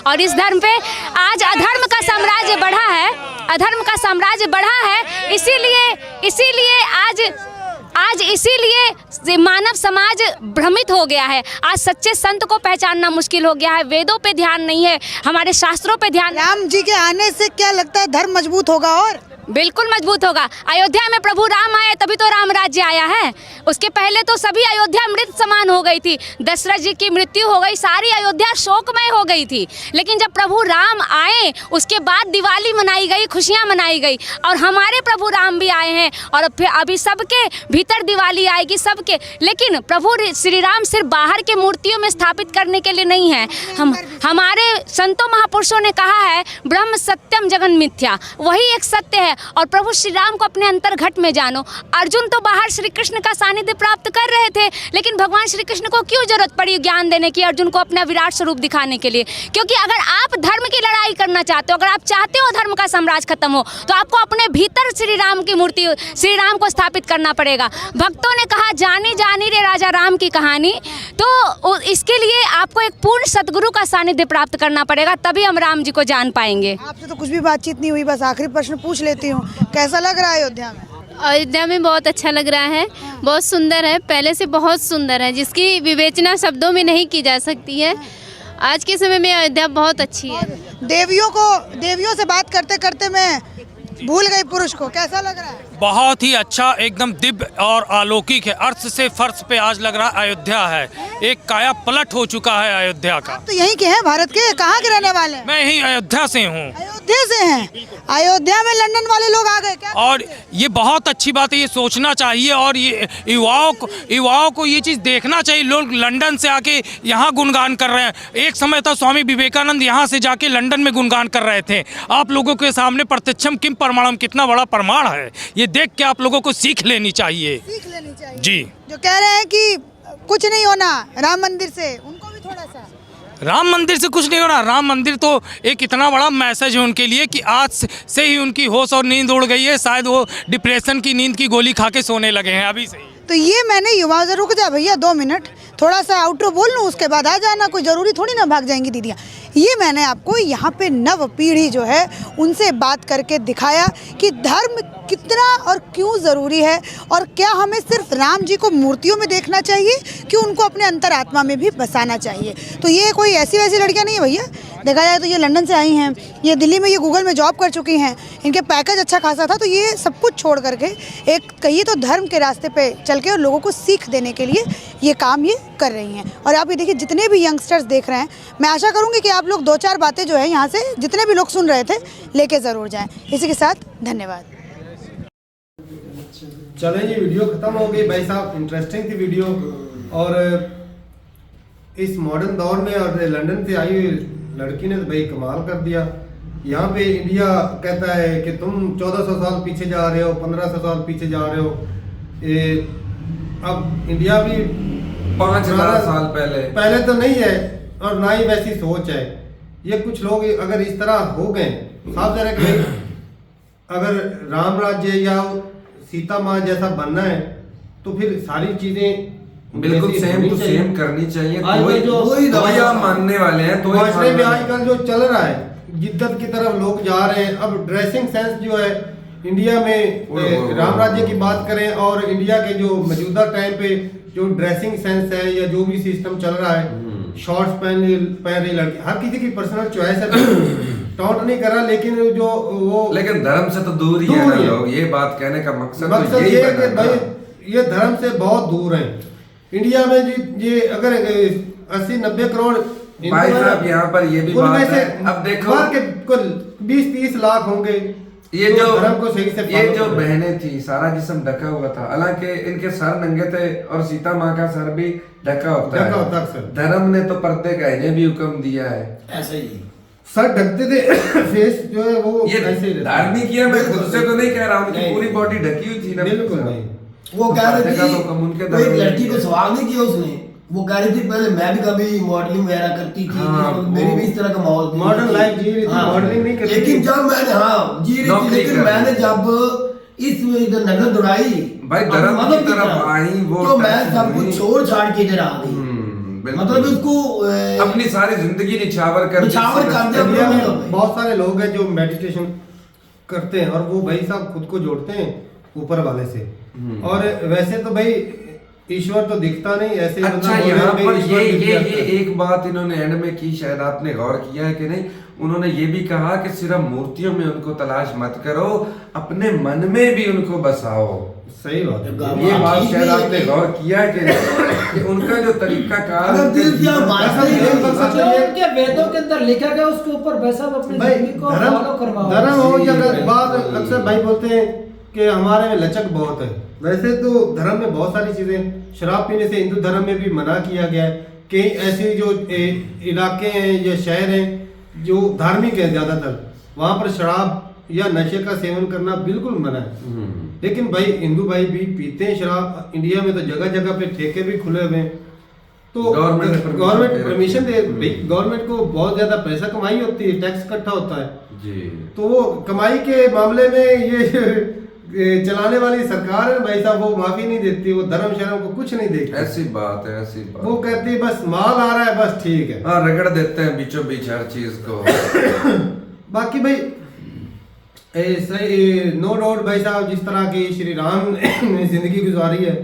और इस धर्म पे आज अधर्म का साम्राज्य बढ़ा है, अधर्म का साम्राज्य बढ़ा है। इसीलिए मानव समाज भ्रमित हो गया है। आज सच्चे संत को पहचानना मुश्किल हो गया है। वेदों पे ध्यान नहीं है, हमारे शास्त्रों पे ध्यान। राम जी के आने से क्या लगता है धर्म मजबूत होगा? और बिल्कुल मजबूत होगा। अयोध्या में प्रभु राम आए तभी तो राम राज्य आया है। उसके पहले तो सभी अयोध्या मृत समान हो गई थी। दशरथ जी की मृत्यु हो गई, सारी अयोध्या शोकमय हो गई थी। लेकिन जब प्रभु राम आए उसके बाद दिवाली मनाई गई, खुशियां मनाई गई। और हमारे प्रभु राम भी आए हैं और फिर अभी सबके भीतर दिवाली आएगी, सबके। लेकिन प्रभु श्री राम सिर्फ बाहर के मूर्तियों में स्थापित करने के लिए नहीं है। हमारे संतों महापुरुषों ने कहा है ब्रह्म सत्यम जगन मिथ्या, वही एक सत्य है। और प्रभु श्री राम को अपने अंतर्घट में जानो। अर्जुन तो बाहर श्री कृष्ण का सानिध्य प्राप्त कर रहे थे, लेकिन भगवान श्री कृष्ण को क्यों जरूरत पड़ी ज्ञान देने की, अर्जुन को अपना विराट स्वरूप दिखाने के लिए? क्योंकि अगर आप धर्म की लड़ाई करना चाहते हो, अगर आप चाहते हो धर्म का साम्राज्य खत्म हो, तो आपको अपने भीतर श्री राम की मूर्ति, श्री राम को स्थापित करना पड़ेगा। भक्तों ने कहा जानी जानी रे राजा राम की कहानी, तो इसके लिए आपको एक पूर्ण सदगुरु का सानिध्य प्राप्त करना पड़ेगा, तभी हम राम जी को जान पाएंगे। आपसे तो कुछ भी बातचीत नहीं हुई, बस आखिरी प्रश्न पूछ लेती हूँ, कैसा लग रहा है अयोध्या में? अयोध्या में बहुत अच्छा लग रहा है, बहुत सुंदर है, पहले से बहुत सुंदर है, जिसकी विवेचना शब्दों में नहीं की जा सकती है। आज के समय में अयोध्या बहुत अच्छी है। देवियों से बात करते करते मैं भूल गई पुरुष को, कैसा लग रहा है? बहुत ही अच्छा, एकदम दिव्य और अलौकिक है। अर्थ से फर्श पे आज लग रहा अयोध्या है, एक काया पलट हो चुका है अयोध्या का। तो यहीं के हैं, भारत के? कहाँ के रहने वाले हैं? मैं ही अयोध्या से हूँ। अयोध्या से हैं? अयोध्या में लंदन वाले लोग आ गए क्या? और ये बहुत अच्छी बात है, ये सोचना चाहिए और ये युवाओं को ये चीज़ देखना चाहिए। लोग लंदन से आके यहाँ गुणगान कर रहे हैं। एक समय था स्वामी विवेकानंद यहाँ से जाके लंदन में गुणगान कर रहे थे। आप लोगों के सामने प्रत्यक्षम किम प्रमाणम, कितना बड़ा प्रमाण है। ये देख के आप लोगों को सीख लेनी चाहिए। सीख लेनी चाहिए। जी। जो कह रहे हैं कि कुछ नहीं होना राम मंदिर से, उनको भी थोड़ा सा राम मंदिर से कुछ नहीं होना। राम मंदिर तो एक इतना बड़ा मैसेज है उनके लिए कि आज से ही उनकी होश और नींद उड़ गई है। शायद वो डिप्रेशन की नींद की गोली खा के सोने लगे हैं अभी से ही। तो ये मैंने युवाओं से, रुक जा भैया 2 मिनट, थोड़ा सा आउटरो बोल लूँ उसके बाद आ जाना, कोई ज़रूरी थोड़ी ना भाग जाएंगी दीदियाँ। ये मैंने आपको यहाँ पे नव पीढ़ी जो है उनसे बात करके दिखाया कि धर्म कितना और क्यों ज़रूरी है, और क्या हमें सिर्फ राम जी को मूर्तियों में देखना चाहिए कि उनको अपने अंतरात्मा में भी बसाना चाहिए। तो ये कोई ऐसी वैसी लड़कियाँ नहीं है भैया, देखा जाए तो ये लंदन से आई हैं, ये दिल्ली में ये गूगल में जॉब कर चुकी हैं, इनके पैकेज अच्छा खासा था, तो ये सब कुछ छोड़ करके एक कहिए तो धर्म के रास्ते पे चल के और लोगों को सीख देने के लिए ये काम ये कर रही हैं। और आप ये देखिए जितने भी यंगस्टर्स देख रहे हैं, मैं आशा करूँगी कि आप लोग 2-4 बातें जो है यहाँ से जितने भी लोग सुन रहे थे लेके ज़रूर जाएँ। इसी के साथ धन्यवाद। चलें जी, वीडियो ख़त्म हो गई भाई साहब, इंटरेस्टिंग थी वीडियो। और इस मॉडर्न दौर में और लंदन से आई हुई लड़की ने तो भाई कमाल कर दिया। यहाँ पे इंडिया कहता है कि तुम 1400 साल पीछे जा रहे हो, 1500 साल पीछे जा रहे हो। अब इंडिया भी 5000 साल पहले तो नहीं है, और ना ही वैसी सोच है। ये कुछ लोग अगर इस तरह हो गए, साफ जरा कि अगर राम राज्य या सीता माँ जैसा बनना है तो फिर सारी चीजें बिल्कुल सेम टू सेम करनी चाहिए। तो आप मानने वाले हैं तो माशरे में आजकल जो चल रहा है, जिद्दत की तरफ लोग जा रहे हैं। अब ड्रेसिंग सेंस जो है इंडिया में, राम राज्य की बात करें और इंडिया के जो मौजूदा टाइम पे जो ड्रेसिंग सेंस है या जो भी सिस्टम चल रहा है, शॉर्ट्स पहन रही लड़की, हर किसी की पर्सनल चॉइस है, टॉन्ट नहीं करा, लेकिन जो वो लेकिन धर्म से तो दूर ही है ना लोग। ये बात कहने का मकसद तो ये है कि भाई ये धर्म से बहुत दूर है। इंडिया में ये अगर 80-90 करोड़ भाई साहब यहाँ पर ये भी बात है। अब देखो के कुल 20-30 लाख होंगे ये जो धर्म को सही से ये जो बहनें थी, सारा जिस्म ढका हुआ था, हालांकि इनके सर नंगे थे और सीता माँ का सर भी ढका होता है। धर्म ने तो पर्दे का इन्हें भी हुक्म दिया है, ऐसे ही सर ढकते थे, फेस जो है वो ये धार्मिक किया। मैं खुद से तो नहीं कह रहा हूँ कि पूरी बॉडी ढकी हुई थी ना। बिल्कुल नहीं। वो कह रही थी तो एक लड़की को सवाल नहीं किया उसने, वो कह रही थी पहले मैं भी कभी मॉडलिंग वगैरह करती थी, मेरी भी इस तरह का माहौल थी, मॉडर्न लाइफ जी रही थी, मॉडलिंग नहीं करती। लेकिन जब मैंने जी रही थी, लेकिन मैंने जब इस नजर दौड़ाई भाई धर्म की तरफ आई, वो तो मैं सब कुछ छोड़ छाड़ के इधर आ गई। मतलब उसको अपनी सारी जिंदगी निछावर कर दिया। बहुत सारे लोग हैं जो मेडिटेशन करते हैं और वो भाई साहब खुद को जोड़ते हैं ऊपर वाले से, और वैसे तो भाई ईश्वर तो दिखता नहीं ऐसे। अच्छा यहाँ पर ये एक बात इन्होंने एंड में की, शायद आपने गौर किया है कि नहीं, उन्होंने ये भी कहा कि सिर्फ मूर्तियों में उनको तलाश मत करो, अपने मन में भी उनको बसाओ। सही बात है, ये बात शायद आपने गौर किया है कि नहीं, कि उनका जो तरीका कार उनके वेदों के अंदर लिखा गया उसके ऊपर वैसा अपनी जिंदगी को फॉलो करवाओ। धर्म हो या बात, अक्सर भाई बोलते हैं कि हमारे में लचक बहुत है। वैसे तो धर्म में बहुत सारी चीजें, शराब पीने से हिंदू धर्म में भी मना किया गया है। कई ऐसे जो इलाके हैं या शहर हैं जो धार्मिक है ज्यादातर, वहां पर शराब या नशे का सेवन करना बिल्कुल मना है। लेकिन भाई हिंदू भाई भी पीते हैं शराब। इंडिया में तो जगह जगह पे ठेके भी खुले हुए हैं, तो गवर्नमेंट परमिशन दे। गवर्नमेंट को बहुत ज्यादा पैसा कमाई होती है, टैक्स इकट्ठा होता है जी। तो वो कमाई के मामले में ये चलाने वाली सरकार है भाई साहब, वो माफी नहीं देती, वो धर्म शर्म को कुछ नहीं देखती। ऐसी बात है, ऐसी बात। वो कहती है बस माल आ रहा है, बस ठीक है। हाँ, रगड़ देते हैं बीचों बीच हर चीज को। बाकी भाई नो डाउट भाई साहब, जिस तरह की श्री राम ने जिंदगी गुजारी है,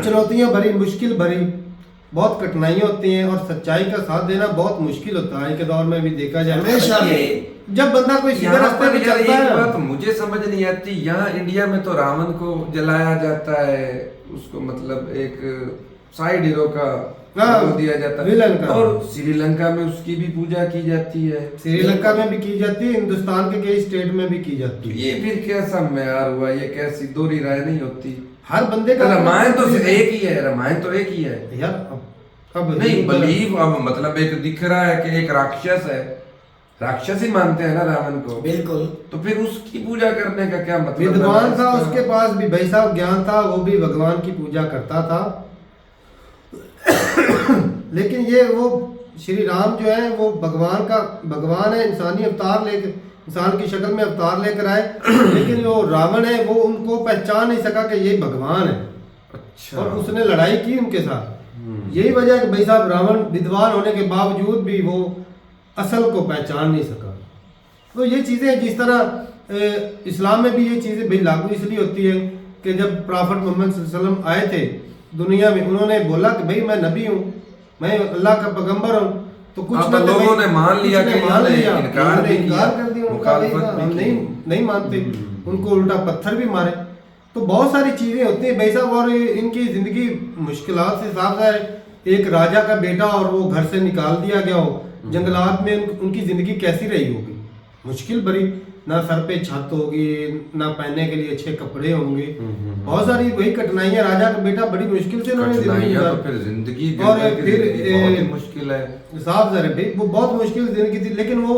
चुनौतियां भरी, मुश्किल भरी, बहुत कठिनाइयां होती हैं, और सच्चाई का साथ देना बहुत मुश्किल होता है। आज के दौर में भी देखा जाए, जब बंदा कोई सीधे रास्ते पे चलता है। बात मुझे समझ नहीं आती, यहाँ इंडिया में तो रावण को जलाया जाता है, उसको मतलब एक साइड हीरो का दिया जाता है, और श्रीलंका में उसकी भी पूजा की जाती है। श्रीलंका में भी की जाती है, हिंदुस्तान के कई स्टेट में भी की जाती है। ये फिर कैसा म्यार हुआ, ये कैसी दोहरी राय नहीं होती। हर बंदे का रामायण तो एक ही है, रामायण तो एक ही है यार। अब नहीं बिलीव, अब मतलब एक दिख रहा है कि एक राक्षस है, राक्षस ही मानते हैं ना रावण को, बिल्कुल। तो फिर उसकी पूजा करने का क्या मतलब? विद्वान था, उसके पास भी भाई साहब ज्ञान था, वो भी भगवान की पूजा करता था। लेकिन ये वो श्री राम जो है वो भगवान है, इंसानी अवतार लेकर, इंसान की शक्ल में अवतार लेकर आए। लेकिन वो रावण है वो उनको पहचान नहीं सका कि ये भगवान है। अच्छा। और उसने लड़ाई की उनके साथ। यही वजह है कि भाई साहब रावण विद्वान होने के बावजूद भी वो असल को पहचान नहीं सका। तो ये चीज़ें जिस तरह इस्लाम में भी ये चीज़ें भाई लागू इसलिए होती है कि जब प्रॉफेट मोहम्मद सल्लल्लाहु अलैहि वसल्लम आए थे दुनिया में, उन्होंने बोला कि भाई मैं नबी हूँ, मैं अल्लाह का पैगंबर हूँ, तो कुछ तो लोगों ने मान लिया कि इन्कार कर दिया, उनका मुखालफत हम नहीं मानते, उनको उल्टा पत्थर भी मारे। तो बहुत सारी चीजें होती है भाई साहब, और इनकी जिंदगी मुश्किलात से साफ है। एक राजा का बेटा और वो घर से निकाल दिया गया हो जंगलात में, उनकी जिंदगी कैसी रही होगी? मुश्किल भरी, ना सर पे छत होगी, ना पहनने के लिए अच्छे कपड़े होंगे, बहुत सारी वही कठिनाइयां। राजा का बेटा बड़ी मुश्किल से उन्होंने जिंदगी और फिर मुश्किल है साफ जरे भाई वो बहुत मुश्किल जिंदगी थी, लेकिन वो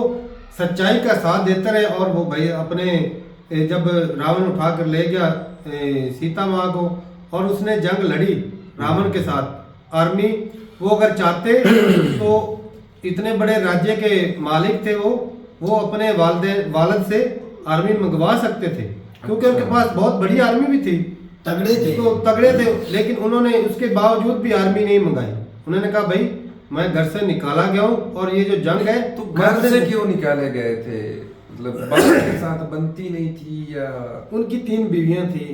सच्चाई का साथ देते रहे। और वो भाई अपने जब रावण उठा कर ले गया सीता माँ को और उसने जंग लड़ी रावण के साथ, आर्मी, वो अगर चाहते तो इतने बड़े राज्य के मालिक थे वो अपने वालिद से आर्मी मंगवा सकते थे, क्योंकि उनके पास बहुत बड़ी आर्मी भी थी, तगड़े थे। लेकिन उन्होंने उसके बावजूद भी आर्मी नहीं मंगाई। उन्होंने कहा भाई मैं घर से निकाला गया हूँ और ये जो जंग है। तो घर से क्यों निकाले गए थे? मतलब बाप के साथ बनती नहीं थी या? उनकी 3 बीवियां थी,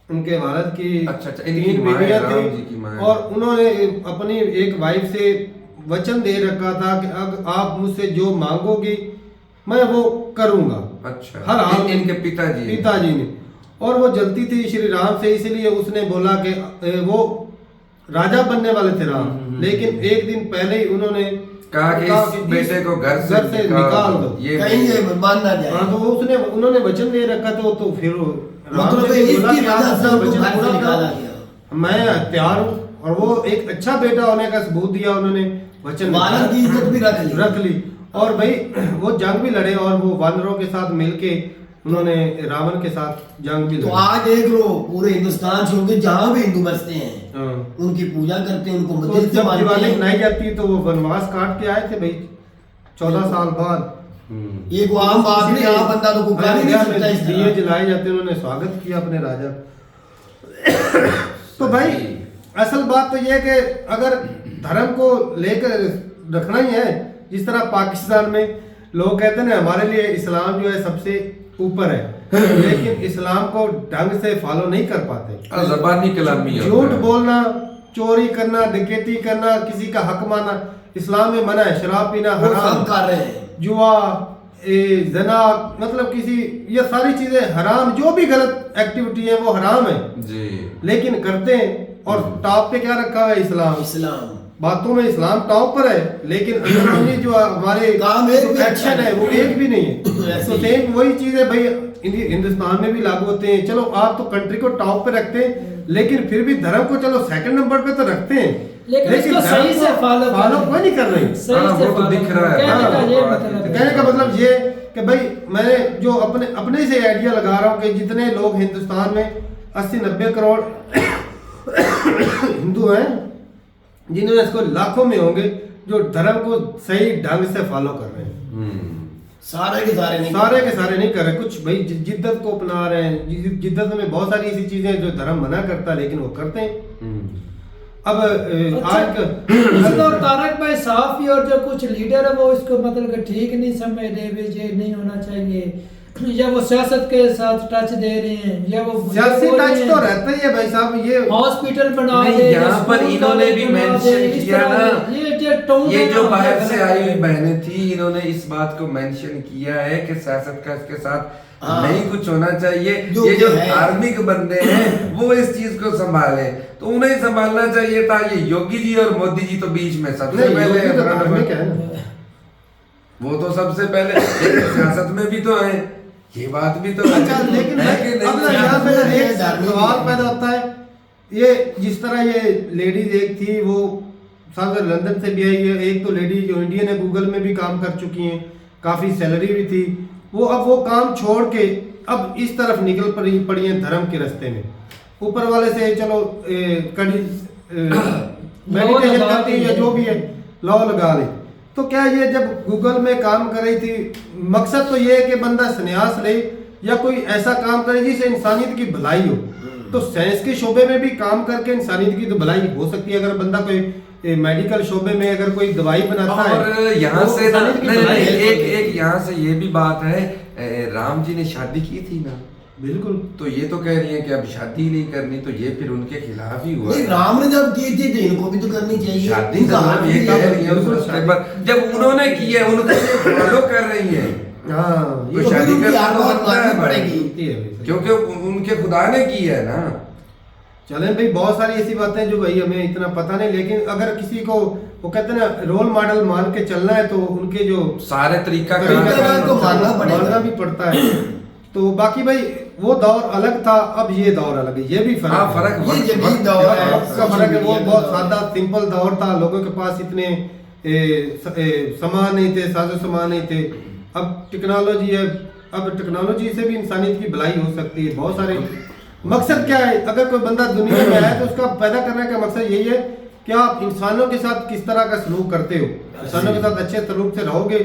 उनके वालिद की। अच्छा, 3 बीवियां थी और उन्होंने अपनी एक वाइफ से वचन दे रखा था कि अब आप मुझसे जो मांगोगी मैं वो करूंगा। अच्छा, हर हाल इनके पिताजी ने। और वो जलती थी श्री राम से, इसलिए उसने बोला कि वो राजा बनने वाले थे राम, लेकिन एक दिन पहले ही उन्होंने कहा कि इस बेटे को घर से निकाल दो, ये कहीं मान ना जाए। हाँ, तो उन्होंने वचन दे रखा था, तो फिर मैं तैयार हूँ। और वो एक अच्छा बेटा होने का सबूत दिया उन्होंने, वचन की इज्जत भी रख ली। और भाई वो जंग भी लड़े और वो वानरों के साथ मिलके उन्होंने रावण के साथ जंग भी लड़ी। तो आज देख लो पूरे हिंदुस्तान छोड़ जहाँ भी हिंदू बसते हैं उनकी पूजा करते हैं, उनको मंदिर से मानते हैं। दिवाली मनाई जाती है तो वो वनवास काट के आए थे भाई 14 साल बाद। ये आम बात नहीं, आम बंदा तो पुकार ही नहीं सकता। इस दिए जलाए जाते, उन्होंने स्वागत किया अपने राजा। तो भाई असल बात तो ये है कि अगर धर्म को लेकर रखना ही है, जिस तरह पाकिस्तान में लोग कहते हैं हमारे लिए इस्लाम जो है सबसे ऊपर है, लेकिन इस्लाम को ढंग से फॉलो नहीं कर पाते। ज़बानी कलामी, झूठ बोलना, चोरी करना, डकैती करना, किसी का हक मानना इस्लाम में मना है। शराब पीना हराम, जुआ, जना, मतलब किसी, ये सारी चीजें हराम, जो भी गलत एक्टिविटी है वो हराम है जी, लेकिन करते हैं। और टॉप पे क्या रखा हुआ है? इस्लाम। बातों में इस्लाम टॉप पर है, लेकिन अंदरूनी जो हमारे काम एक्शन है वो एक भी नहीं है। तो सेम वही चीज है भाई हिंदुस्तान में भी लागू होते हैं। चलो आप तो कंट्री को टॉप पे रखते हैं, लेकिन फिर भी धर्म को चलो सेकंड नंबर पे तो रखते हैं, लेकिन इसको सही से फॉलो कोई नहीं कर रही। सही वो तो दिख रहा है। कहने का मतलब ये कि भाई मैंने जो अपने से आइडिया लगा रहा हूँ कि जितने लोग हिंदुस्तान में 80-90 करोड़ हिंदू हैं, जिन्होंने इसको लाखों में होंगे जो धर्म को सही ढंग से फॉलो कर रहे हैं। सारे के सारे नहीं कर रहे। कुछ भाई जिद्दत को अपना रहे हैं। जिद्दत में बहुत सारी ऐसी चीजें जो धर्म मना करता है, लेकिन वो करते हैं। अब आज मतलब तारक भाई साफी और जो कुछ लीडर है वो इसको मतलब कि ठीक नहीं समझ रहे, ये नहीं होना चाहिए, या वो सियासत के साथ टच दे रहे हैं, या वो सियासी टच तो रहता ही है भाई साहब। ये हॉस्पिटल बना दे, यहाँ पर इन्होंने भी मेंशन किया ना, ये जो बाहर से आई हुई बहनें थी, इन्होंने इस बात को मेंशन किया है कि सियासत का इसके साथ नहीं कुछ होना चाहिए। ये जो धार्मिक बंदे हैं वो इस चीज को संभाले, तो उन्हें संभालना चाहिए था। ये योगी जी और मोदी जी तो बीच में सबसे पहले, वो तो सबसे पहले सियासत में भी तो है, ये बात भी तो अच्छा। लेकिन यहाँ पे एक सवाल पैदा होता है, ये जिस तरह ये लेडीज एक थी वो साथ लंदन से भी आई है, एक तो लेडी जो इंडियन है गूगल में भी काम कर चुकी हैं, काफ़ी सैलरी भी थी, वो अब वो काम छोड़ के अब इस तरफ निकल पड़ी हैं धर्म के रास्ते में। ऊपर वाले से चलो कड़ी मेडिटेशन करती है या जो भी है लॉ लगा ले। तो क्या ये जब गूगल में काम कर रही थी, मकसद तो ये है कि बंदा संन्यास ले या कोई ऐसा काम करे जिससे इंसानियत की भलाई हो। तो साइंस के शोबे में भी काम करके इंसानियत की तो भलाई हो सकती है। अगर बंदा कोई मेडिकल शोबे में अगर कोई दवाई बनाता है और यहाँ तो से ना इंसानियत की भलाई एक यहाँ से ये भी बात है, राम जी ने शादी की थी ना, बिल्कुल। तो ये तो कह रही है कि अब शादी नहीं करनी, तो ये फिर उनके खिलाफ ही हुआ। नहीं, राम ने जब की थी तो इनको भी तो करनी चाहिए। शादी ये कह रही है उस रास्ते पर, जब उन्होंने की है उनको फॉलो कर रही है। हाँ, तो शादी करनी पड़ेगी क्योंकि उनके खुदा ने की है ना। चलें भाई, बहुत सारी ऐसी बातें जो भाई हमें इतना पता नहीं, लेकिन अगर किसी को वो कहते हैं ना रोल मॉडल मान के चलना है तो उनके जो सारे तरीका को मानना भी पड़ता है। तो बाकी भाई वो दौर अलग था, अब ये दौर अलग है, ये भी फर्क है। फर्क है, वो बहुत सादा सिंपल दौर था, लोगों के पास इतने सामान नहीं थे, साजो सामान नहीं थे। अब टेक्नोलॉजी है, अब टेक्नोलॉजी से भी इंसानियत की भलाई हो सकती है। बहुत सारे मकसद क्या है, अगर कोई बंदा दुनिया में आया तो उसका पैदा करने का मकसद यही है कि आप इंसानों के साथ किस तरह का सलूक करते हो। इंसानों के साथ अच्छे सलूक से रहोगे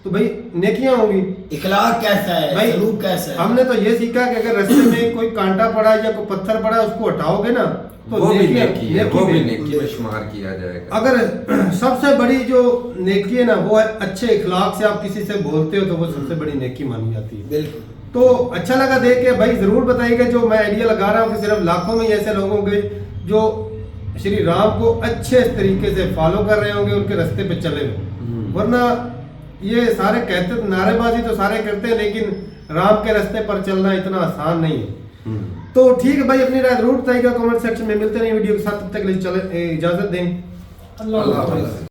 तो भाई नेकियां होंगी। इखलाक कैसा है, भाई सलूक कैसा है। हमने तो ये सीखा कि अगर रास्ते में कोई कांटा पड़ा या कोई पत्थर पड़ा उसको हटाओगे ना तो वो भी नेकी है, वो भी नेकी में शुमार किया जाएगा। अगर सबसे बड़ी जो नेकी है ना वो है अच्छे इखलाक से आप किसी से बोलते हो तो वो सबसे बड़ी नेकी मानी जाती है। बिल्कुल। तो अच्छा लगा देख के, भाई जरूर बताइएगा जो मैं आइडिया लगा रहा हूँ कि सिर्फ लाखों में ऐसे लोग होंगे जो श्री राम को अच्छे तरीके से फॉलो कर रहे होंगे, उनके रास्ते पे चले हुए। वरना ये सारे कहते नारेबाजी तो सारे करते हैं, लेकिन राम के रास्ते पर चलना इतना आसान नहीं है। तो ठीक है भाई, अपनी राय जरूर बताइएगा कमेंट सेक्शन में। मिलते नहीं वीडियो के साथ, तब तक के लिए चले इजाजत दें। अल्लाह हाफ़िज़।